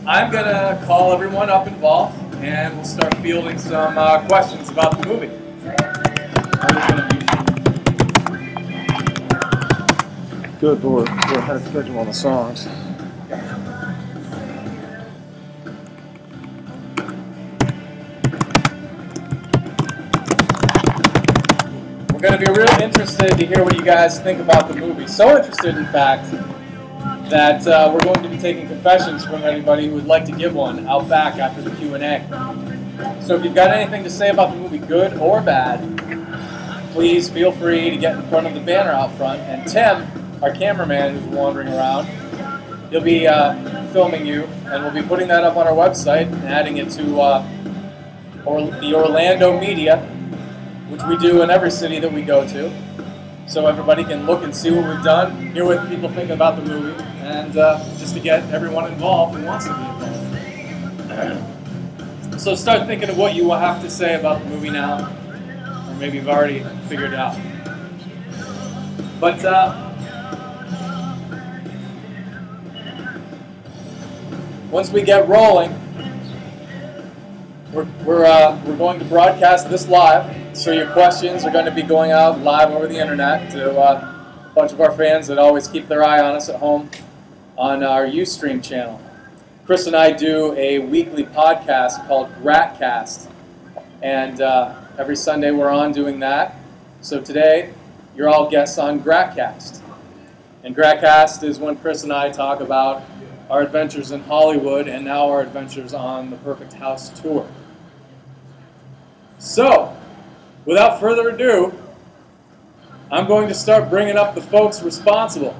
I'm going to call everyone up involved, and we'll start fielding some questions about the movie. Good, we're ahead of schedule on the songs. We're going to be real interested to hear what you guys think about the movie. So interested, in fact, that we're going to be taking confessions from anybody who would like to give one out back after the Q&A. So if you've got anything to say about the movie, good or bad, please feel free to get in front of the banner out front. And Tim, our cameraman who's wandering around, he'll be filming you, and we'll be putting that up on our website and adding it to the Orlando media, which we do in every city that we go to, so everybody can look and see what we've done, hear what people think about the movie, and just to get everyone involved who wants to be involved. So start thinking of what you will have to say about the movie now, or maybe you've already figured it out. But once we get rolling, we're going to broadcast this live, so your questions are going to be going out live over the internet to a bunch of our fans that always keep their eye on us at home on our Ustream channel. Kris and I do a weekly podcast called Gratcast, and every Sunday we're on doing that. So today, you're all guests on Gratcast. And Gratcast is when Kris and I talk about our adventures in Hollywood and now our adventures on the Perfect House tour. So, without further ado, I'm going to start bringing up the folks responsible.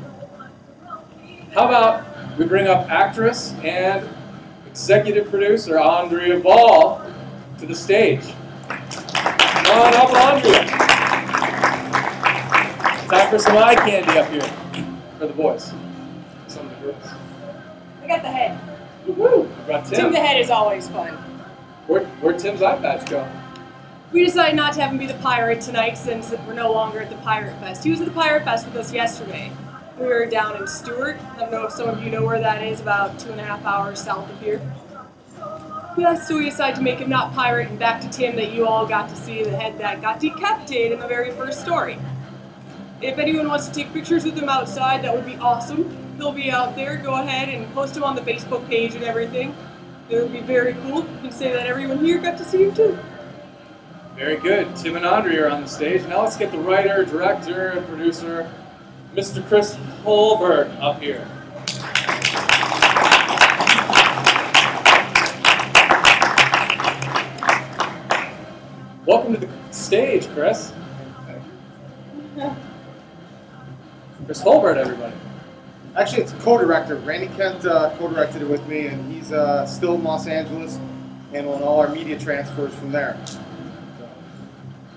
How about we bring up actress and executive producer Andrea Vahl to the stage. Come on up, Andrea. Time for some eye candy up here for the boys. Some of the girls. I got the head. Woohoo! Got Tim. Tim the head is always fun. Where'd Tim's eye patch go? We decided not to have him be the pirate tonight since we're no longer at the Pirate Fest. He was at the Pirate Fest with us yesterday. We were down in Stewart. I don't know if some of you know where that is, about 2.5 hours south of here. Yeah, so we decided to make him not pirate, and back to Tim that you all got to see, the head that got decapitated in the very first story. If anyone wants to take pictures with him outside, that would be awesome. They'll be out there. Go ahead and post them on the Facebook page and everything. It would be very cool. You can say that everyone here got to see him too. Very good. Tim and Andrea are on the stage. Now let's get the writer, director, and producer, Mr. Kris Hulbert, up here. Welcome to the stage, Kris. Kris Hulbert, everybody. Actually, it's a co-director. Randy Kent co-directed it with me, and he's still in Los Angeles, handling all our media transfers from there.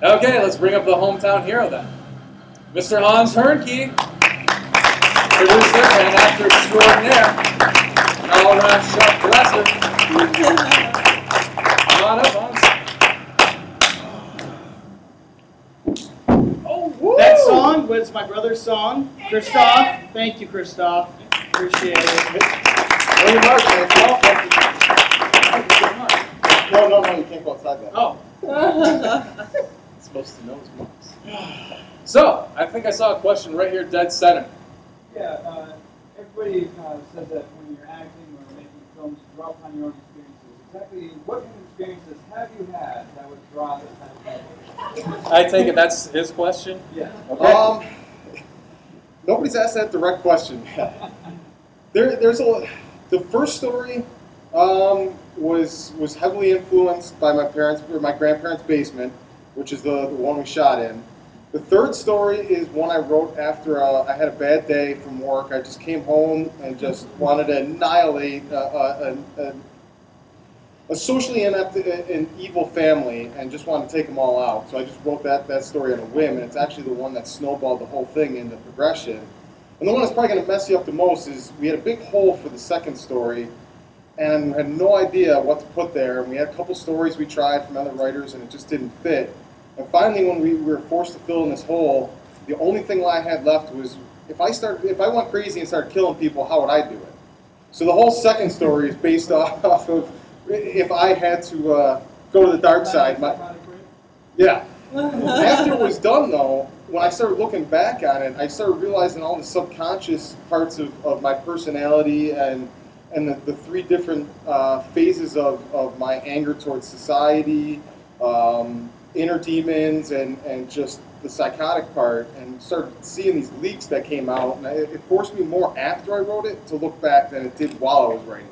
Okay, let's bring up the hometown hero then. Mr. Hans Hernke, producer and actor extraordinaire, all-around sharp dresser. Come on up, Hans. Oh, that song was my brother's song, Christoph. Thank you, Christoph. Appreciate it. Hey, Mark, no, you can't go outside that. Oh. Supposed to know his marks. So, I think I saw a question right here, dead center. Yeah, everybody says that when you're acting or making films, you draw upon your own experiences. Exactly what kind of experiences have you had that would draw this kind of film? I take it that's his question? Yeah. Okay. Nobody's asked that direct question. The first story was heavily influenced by my grandparents' basement, which is the one we shot in. The third story is one I wrote after I had a bad day from work. I just came home and just wanted to annihilate a socially inept and evil family and just wanted to take them all out. So I just wrote that story on a whim, and it's actually the one that snowballed the whole thing into progression. And the one that's probably going to mess you up the most is we had a big hole for the second story and had no idea what to put there. And we had a couple stories we tried from other writers, and it just didn't fit. And finally, when we were forced to fill in this hole, the only thing I had left was if I went crazy and started killing people, how would I do it? So the whole second story is based off of if I had to go to the dark side. Yeah. After it was done, though, when I started looking back on it, I started realizing all the subconscious parts of my personality and the three different phases of my anger towards society, inner demons, and just the psychotic part, and started seeing these leaks that came out. And it forced me more after I wrote it to look back than it did while I was writing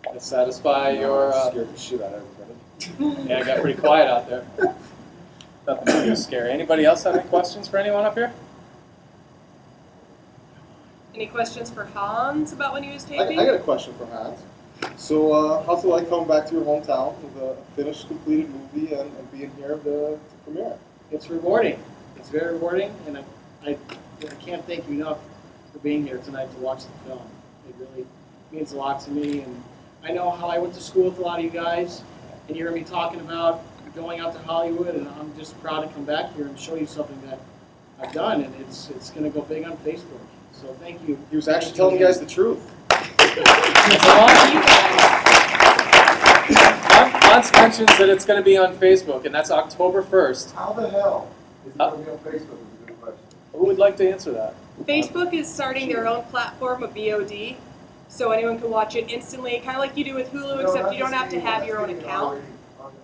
it. To satisfy your... scared the shit out of everybody. Yeah, I got pretty quiet out there. Nothing too scary. Anybody else have any questions for anyone up here? Any questions for Hans about when he was I taping? got a question for Hans. So, how's it like coming back to your hometown with a finished, completed movie and being here to premiere? It's rewarding. It's very rewarding, and I can't thank you enough for being here tonight to watch the film. It really means a lot to me, and I know how I went to school with a lot of you guys, and you hear me talking about going out to Hollywood, and I'm just proud to come back here and show you something that I've done, and it's going to go big on Facebook. So thank you. He was actually telling you guys the truth. Hans mentions that it's going to be on Facebook, and that's October 1st. How the hell is it going to be on Facebook is a good question. Who would like to answer that? Facebook is starting their own platform of VOD, so anyone can watch it instantly, kind of like you do with Hulu, except you don't have to have your own account.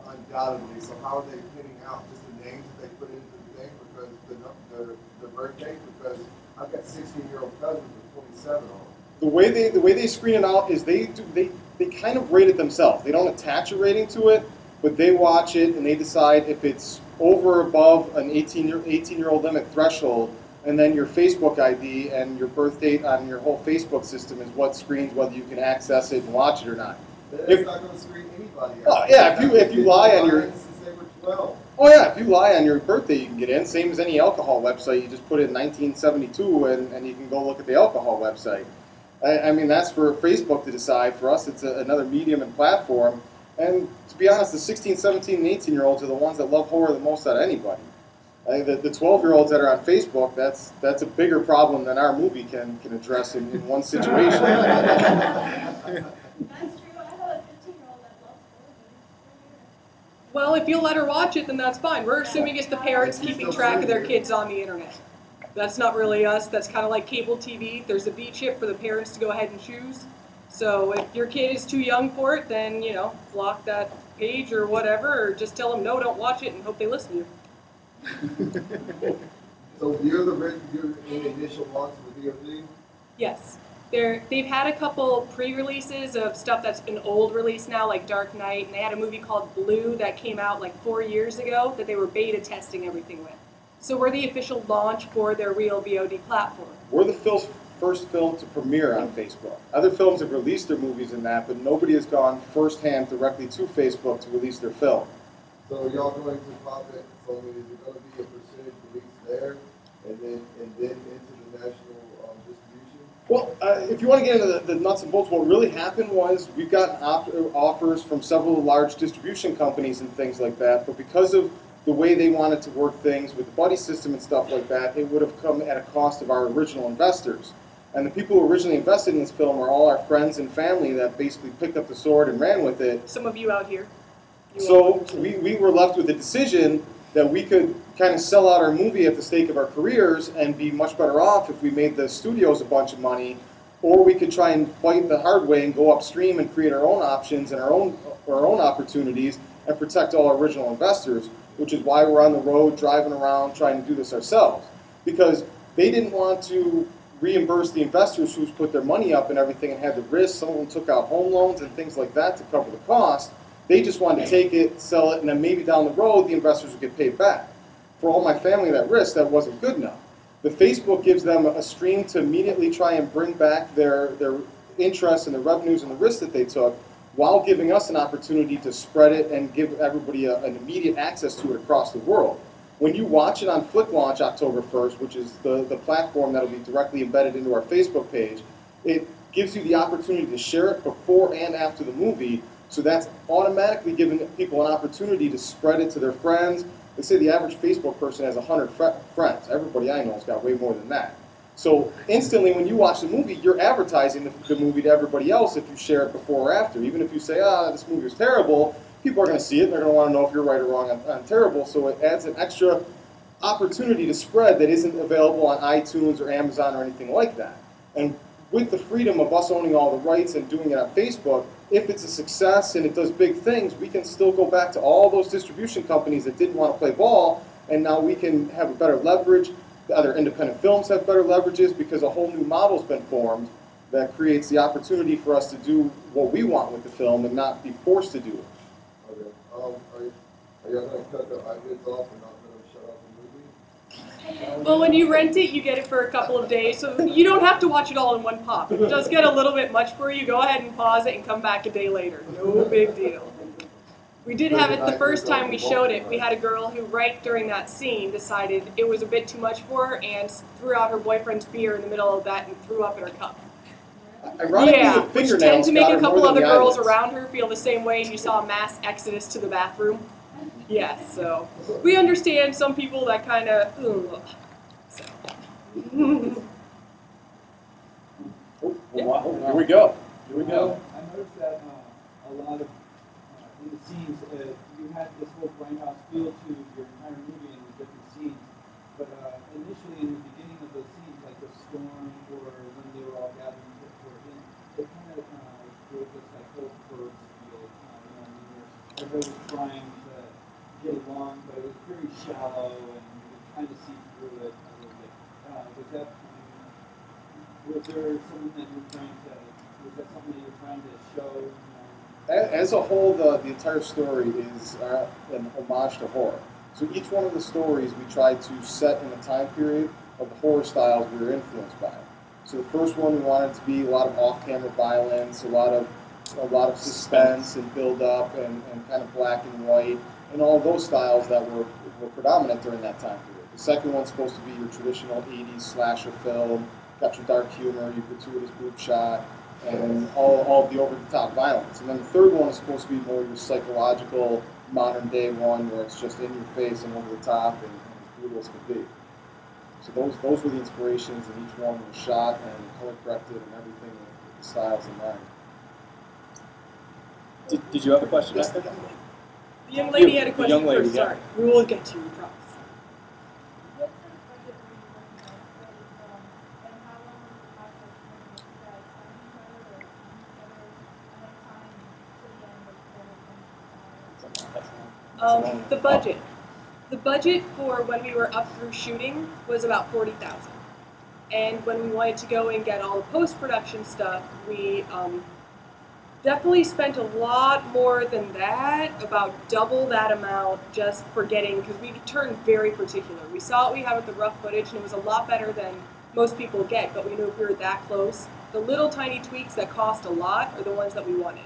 Undoubtedly, so how are they pinning out just the names that they put into the thing because the birth date? Because I've got 16-year-old cousins with 27 on them. The way they screen it out is they kind of rate it themselves. They don't attach a rating to it, but they watch it and they decide if it's over or above an 18-year-old limit threshold, and then your Facebook ID and your birth date on your whole Facebook system is what screens whether you can access it and watch it or not. It's not going to screen anybody out. Oh yeah, if you lie on your since they were 12. Oh yeah, if you lie on your birthday, you can get in. Same as any alcohol website. You just put in 1972, and you can go look at the alcohol website. I mean, that's for Facebook to decide. For us, it's another medium and platform. And to be honest, the 16, 17, and 18-year-olds are the ones that love horror the most out of anybody. I think the 12-year-olds that are on Facebook, that's a bigger problem than our movie can address in one situation. That's true. I have a 15-year-old that loves horror movies. Well, if you'll let her watch it, then that's fine. We're assuming it's the parents keeping track of their kids on the internet. That's not really us. That's kind of like cable TV. There's a V chip for the parents to go ahead and choose. So if your kid is too young for it, then, you know, block that page or whatever, or just tell them, no, don't watch it, and hope they listen to you. So you're in the initial launch of the VOD? Yes. They've had a couple pre-releases of stuff that's an old release now, like Dark Knight, and they had a movie called Blue that came out like 4 years ago that they were beta testing everything with. So we're the official launch for their real VOD platform. We're the first film to premiere on Facebook. Other films have released their movies in that, but nobody has gone firsthand directly to Facebook to release their film. So y'all going to pop it? So is it going to be a percentage release there, and then into the national distribution? Well, if you want to get into the nuts and bolts, what really happened was we've gotten offers from several large distribution companies and things like that, but because of the way they wanted to work things with the buddy system and stuff like that, it would have come at a cost of our original investors. And the people who originally invested in this film are all our friends and family that basically picked up the sword and ran with it. Some of you out here. So we were left with the decision that we could kind of sell out our movie at the stake of our careers and be much better off if we made the studios a bunch of money, or we could try and fight the hard way and go upstream and create our own options and our own opportunities and protect all our original investors, which is why we're on the road driving around trying to do this ourselves. Because they didn't want to reimburse the investors who's put their money up and everything and had the risk. Some of them took out home loans and things like that to cover the cost. They just wanted to take it, sell it, and then maybe down the road the investors would get paid back. For all my family that risk, that wasn't good enough. The Facebook gives them a stream to immediately try and bring back their interest and the revenues and the risks that they took, while giving us an opportunity to spread it and give everybody an immediate access to it across the world. When you watch it on Flick Launch October 1st, which is the platform that will be directly embedded into our Facebook page, it gives you the opportunity to share it before and after the movie, so that's automatically giving people an opportunity to spread it to their friends. Let's say the average Facebook person has 100 friends. Everybody I know has got way more than that. So instantly when you watch the movie, you're advertising the movie to everybody else if you share it before or after. Even if you say, this movie was terrible, people are going to see it and they're going to want to know if you're right or wrong on terrible. So it adds an extra opportunity to spread that isn't available on iTunes or Amazon or anything like that. And with the freedom of us owning all the rights and doing it on Facebook, if it's a success and it does big things, we can still go back to all those distribution companies that didn't want to play ball, and now we can have a better leverage. The other independent films have better leverages because a whole new model's been formed that creates the opportunity for us to do what we want with the film and not be forced to do it. Okay. Are you going to cut the eyelids off and not going to shut off the movie? Well, when you rent it, you get it for a couple of days, so you don't have to watch it all in one pop. If it does get a little bit much for you, go ahead and pause it and come back a day later. No big deal. We did have it the first time we showed it. We had a girl who, right during that scene, decided it was a bit too much for her and threw out her boyfriend's beer in the middle of that and threw up in her cup. Ironically, Yeah, the which fingernails tend to make got a her couple more than other the girls eyelids. around her feel the same way, and you saw a mass exodus to the bathroom. Yes, so we understand some people that kind of, so. Here we go. Here we go. I noticed that a lot of in the scenes, you had this whole grindhouse feel to your entire movie in the different scenes. But initially, in the beginning of the scenes, like the storm or when they were all gathering for him, it kind of gave this like whole birds feel. Everybody was trying to get along, but it was very shallow, and you were trying to see through it a little bit. Was there something that you were trying to? Was that something that you were trying to show? As a whole, the entire story is an homage to horror. So each one of the stories we tried to set in a time period of the horror styles we were influenced by. So the first one we wanted to be a lot of off-camera violence, a lot of suspense and build-up and kind of black and white, and all those styles that were predominant during that time period. The second one's supposed to be your traditional 80s slasher film, got your dark humor, your gratuitous boob shot, and all of the over-the-top violence. And then the third one is supposed to be more your psychological, modern-day one where it's just in your face and over the top and as brutal as could be. So those were the inspirations, and each one was shot and color-corrected and everything with the styles in mind. Did you have a question? The young lady had a The question young lady, first. yeah. Sorry, we will get to you, promise. The budget. The budget for when we were up through shooting was about $40,000. And when we wanted to go and get all the post-production stuff, we definitely spent a lot more than that, about double that amount just for getting, because we turned very particular. We saw what we had with the rough footage, and it was a lot better than most people get, but we knew if we were that close, the little tiny tweaks that cost a lot are the ones that we wanted.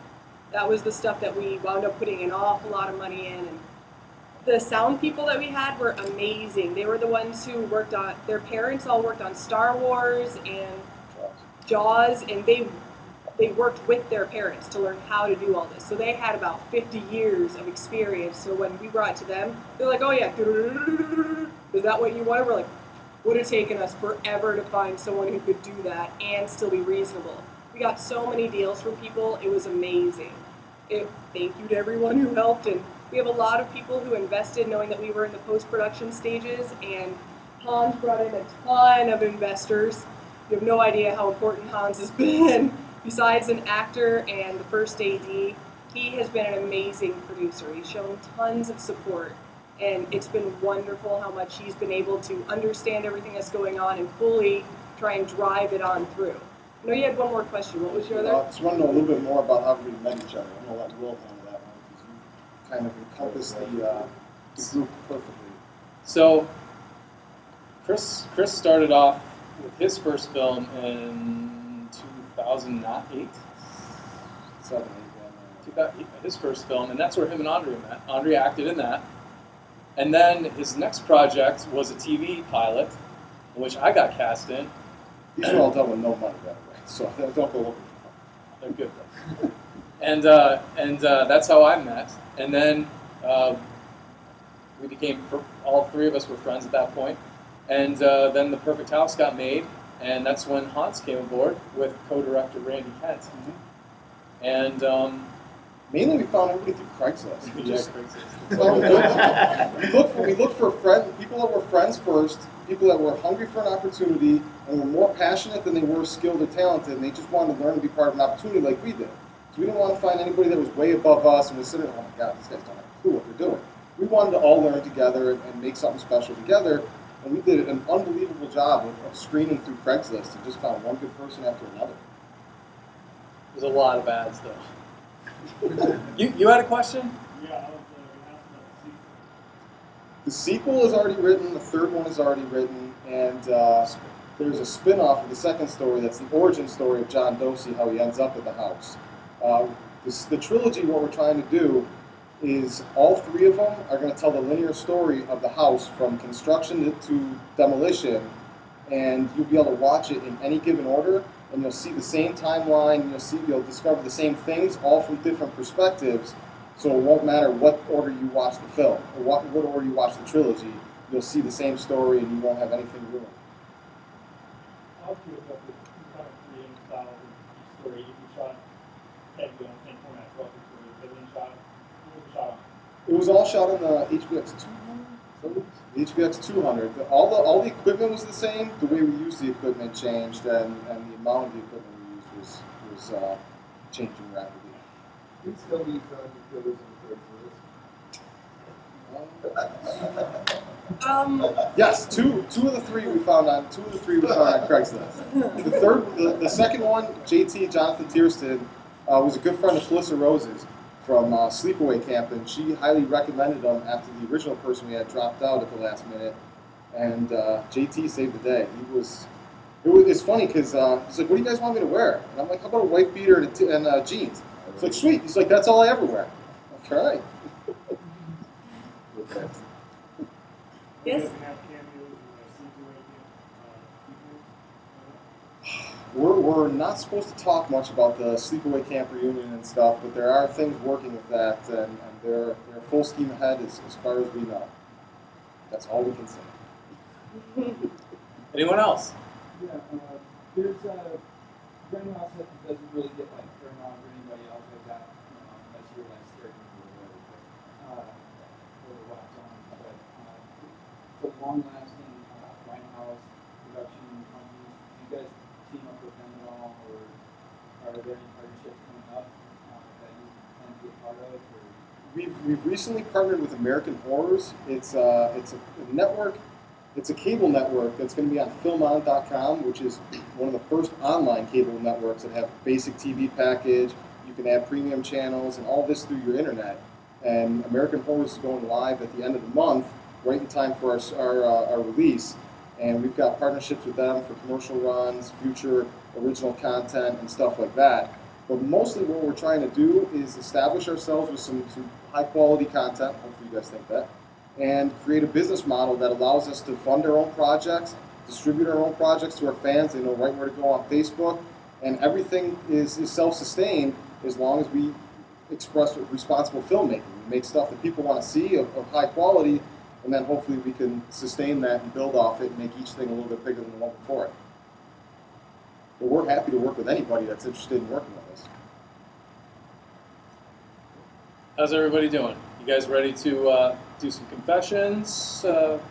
That was the stuff that we wound up putting an awful lot of money in. And the sound people that we had were amazing. They were the ones who worked on, their parents all worked on Star Wars and Jaws, and they worked with their parents to learn how to do all this. So they had about 50 years of experience. So when we brought it to them, they're like, oh yeah, is that what you wanted? We're like, would have taken us forever to find someone who could do that and still be reasonable. We got so many deals from people, it was amazing. Thank you to everyone who helped, and we have a lot of people who invested knowing that we were in the post-production stages, and Hans brought in a ton of investors. You have no idea how important Hans has been. Besides an actor and the first AD, he has been an amazing producer. He's shown tons of support, and it's been wonderful how much he's been able to understand everything that's going on and fully try and drive it on through. I know you had one more question. What was your other? I just want to know a little bit more about how we met each other. I'm going to let Will handle that one because you kind of encompass the group perfectly. So, Kris started off with his first film in 2008. 7, 8, His first film, and that's where him and Andrea met. Andrea acted in that. And then his next project was a TV pilot, in which I got cast in. These were all done with no money, by the way, so don't go looking for them. They're good though. And that's how I met. And then we became, all three of us were friends at that point. And then The Perfect House got made, and that's when Hans came aboard with co-director Randy Kent. And mainly we found everybody through Craigslist. We just Craigslist. we looked for people that were friends first, people that were hungry for an opportunity and were more passionate than they were skilled or talented, and they just wanted to learn and be part of an opportunity like we did. So we didn't want to find anybody that was way above us and was sitting, oh my God, these guys don't have a clue what they're doing. We wanted to all learn together and make something special together, and we did an unbelievable job of screening through Craigslist and just found one good person after another. There's a lot of ads, though. You had a question? Yeah, I was asking about The sequel is already written, the third one is already written, and there's a spin-off of the second story that's the origin story of John Dosey, how he ends up at the house. The trilogy, what we're trying to do is all three of them are going to tell the linear story of the house from construction to demolition, and you'll be able to watch it in any given order, and you'll see the same timeline, you'll discover the same things, all from different perspectives, so it won't matter what order you watch the film, or what order you watch the trilogy, you'll see the same story and you won't have anything ruined. I'll ask you about the kind of creating style of each story. You shot heavily on the same format as well, for the Philbin shot. What was the shot on? It was all shot on the HVX 200. The HVX 200. All the equipment was the same. The way we used the equipment changed, and the amount of the equipment we used was changing rapidly. We still need killers in Craigslist. Yes, two of the three we found on Craigslist. The second one, JT Jonathan Tiersten, was a good friend of Felissa Rose's from Sleepaway Camp, and she highly recommended him after the original person we had dropped out at the last minute, and JT saved the day. It's funny because he's like, "What do you guys want me to wear?" And I'm like, "How about a wife beater and jeans?" It's like, "Sweet." He's like, "That's all I ever wear." Like, all right. Yes? Does it have cameos in the We're not supposed to talk much about the Sleepaway Camp reunion and stuff, but there are things working with that, and they're full steam ahead as far as we know. That's all we can say. Anyone else? Yeah, there's a grandma that doesn't really get like Paramount or anybody else like that, unless you're like scared of or whatever. Or wax on, but the long-lasting Grindhouse production companies, do you guys team up with them at all, or are there any partnerships coming up that you plan to be a part of? Or? We've recently partnered with American Horrors. It's a network. It's a cable network that's going to be on filmon.com, which is one of the first online cable networks that have basic TV package. You can add premium channels and all this through your internet. And American Horrors is going live at the end of the month, right in time for our release. And we've got partnerships with them for commercial runs, future original content, and stuff like that. But mostly what we're trying to do is establish ourselves with some high-quality content, hopefully you guys think that, and create a business model that allows us to fund our own projects, distribute our own projects to our fans. They know right where to go on Facebook, and everything is self-sustained as long as we express responsible filmmaking. We make stuff that people want to see of high quality, and then hopefully we can sustain that and build off it and make each thing a little bit bigger than the one before it. But we're happy to work with anybody that's interested in working with us. How's everybody doing? You guys ready to do some confessions?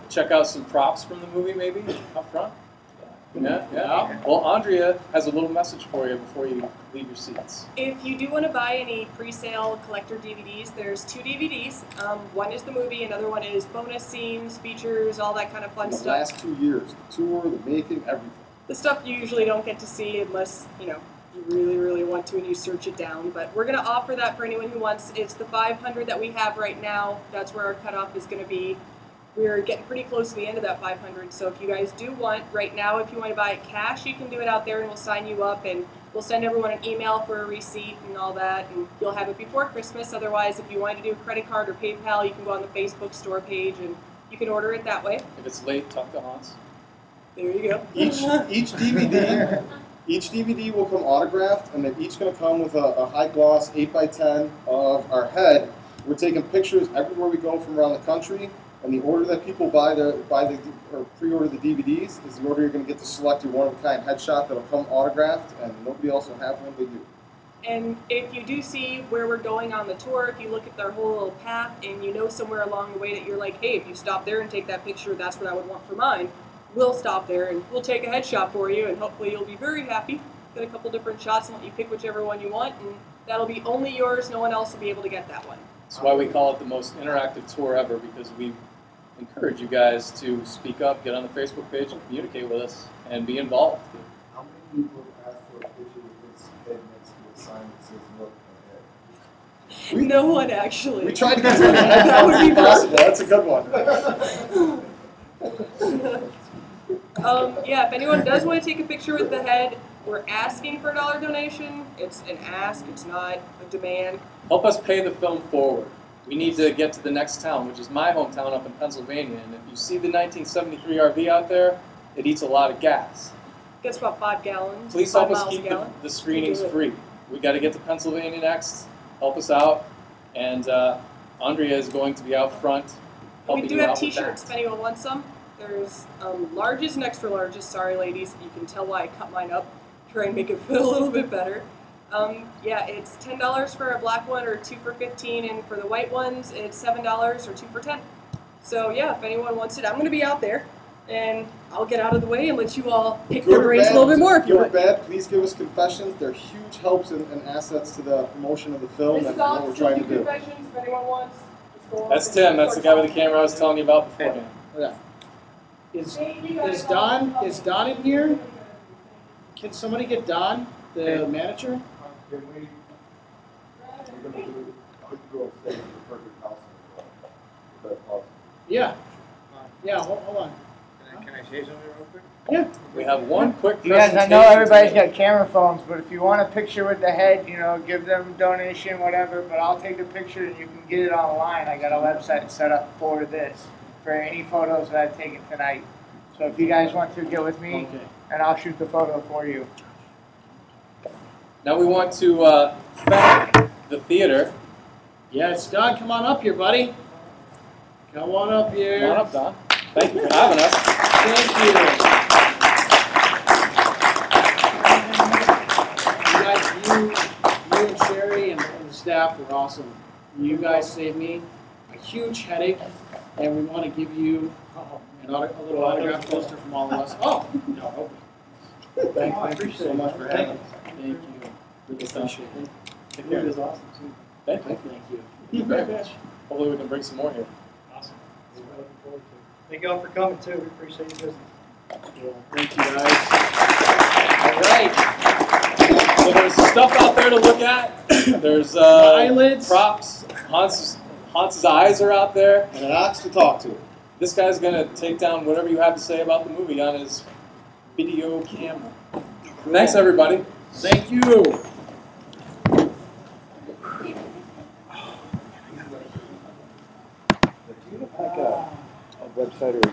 Check out some props from the movie, maybe up front. Yeah. Well, Andrea has a little message for you before you leave your seats. If you do want to buy any pre-sale collector DVDs, there's 2 DVDs. One is the movie, another one is bonus scenes, features, all that kind of fun The stuff. last 2 years, the tour, the making, everything. The stuff you usually don't get to see unless, you really, really want to and you search it down. But we're going to offer that for anyone who wants. It's the 500 that we have right now. That's where our cutoff is going to be. We're getting pretty close to the end of that 500. So if you guys do want, right now, if you want to buy it cash, you can do it out there and we'll sign you up and we'll send everyone an email for a receipt and all that. And you'll have it before Christmas. Otherwise, if you want to do a credit card or PayPal, you can go on the Facebook store page and you can order it that way. If it's late, talk to Hans. There you go. Each DVD will come autographed, and they're each going to come with a high gloss 8x10 of our head. We're taking pictures everywhere we go from around the country, and And the order that people or pre-order the DVDs is the order you're going to get to select your one-of-a-kind headshot that'll come autographed, and nobody else will have one but you. And if you do see where we're going on the tour, if you look at their whole little path and you know somewhere along the way that you're like, hey, if you stop there and take that picture, that's what I would want for mine, we'll stop there and we'll take a headshot for you, and hopefully you'll be very happy. Get a couple different shots and let you pick whichever one you want, and that'll be only yours. No one else will be able to get that one. That's why we call it the most interactive tour ever, because we encourage you guys to speak up, get on the Facebook page, and communicate with us, and be involved. How many people have asked for a picture with his head next to a sign that says "Look ahead"? No one actually. We tried to get to that would be possible. That's a good one. Yeah, if anyone does want to take a picture with the head, we're asking for a $1 donation. It's an ask, it's not a demand. Help us pay the film forward. We need to get to the next town, which is my hometown up in Pennsylvania. And if you see the 1973 RV out there, it eats a lot of gas. Gets about 5 gallons. Please 5 help us miles a keep gallon. the screenings free. We got to get to Pennsylvania next. Help us out. And Andrea is going to be out front helping We do you have out with t-shirts that. if anyone wants some. There's largest and extra largest. Sorry, ladies. You can tell why I cut mine up. Try and make it feel a little bit better. Yeah, it's $10 for a black one or 2 for $15, and for the white ones, it's $7 or 2 for $10. So yeah, if anyone wants it, I'm going to be out there, and I'll get out of the way and let you all pick Good your or brains a bad, little bit more if you good or want. bad, please give us confessions. They're huge helps and assets to the promotion of the film This and is all what we're trying to do. confessions if anyone wants. Just go on That's and Tim. That's the guy with the start camera I was telling you about beforehand. Yeah. Is Don in here? Can somebody get Don, the manager? Can we? We're gonna do. I'll go upstairs with the perfect house. Is that possible? Yeah. Yeah. Hold on. Can I say something real quick? Yeah. We have one quick You guys, I know presentation everybody's today. got camera phones, but if you want a picture with the head, you know, give them a donation, whatever, but I'll take the picture and you can get it online. I got a website set up for this, for any photos that I've taken tonight. So if you guys want to get with me, Okay. and I'll shoot the photo for you. Now we want to thank the theater. Yeah, it's Don. Come on up here, buddy. Come on up here. Come on up, Don. Thank you for having us. Thank you. You and Sherry and the staff were awesome. You guys saved me a huge headache, and we want to give you a little autograph poster from all of us. Oh, no. Thank you so much for having us. Thank you. Really appreciate it. The food is awesome, too. Thank you. Thank you. Thank you very much. Hopefully we can bring some more here. Awesome. We're looking forward to it. Thank you all for coming too. We appreciate your business. Thank you, guys. All right. So there's stuff out there to look at. There's Eyelids. props. Hans's eyes are out there. And an ox to talk to. This guy's going to take down whatever you have to say about the movie on his video camera. Thanks, everybody. Thank you. Like a website or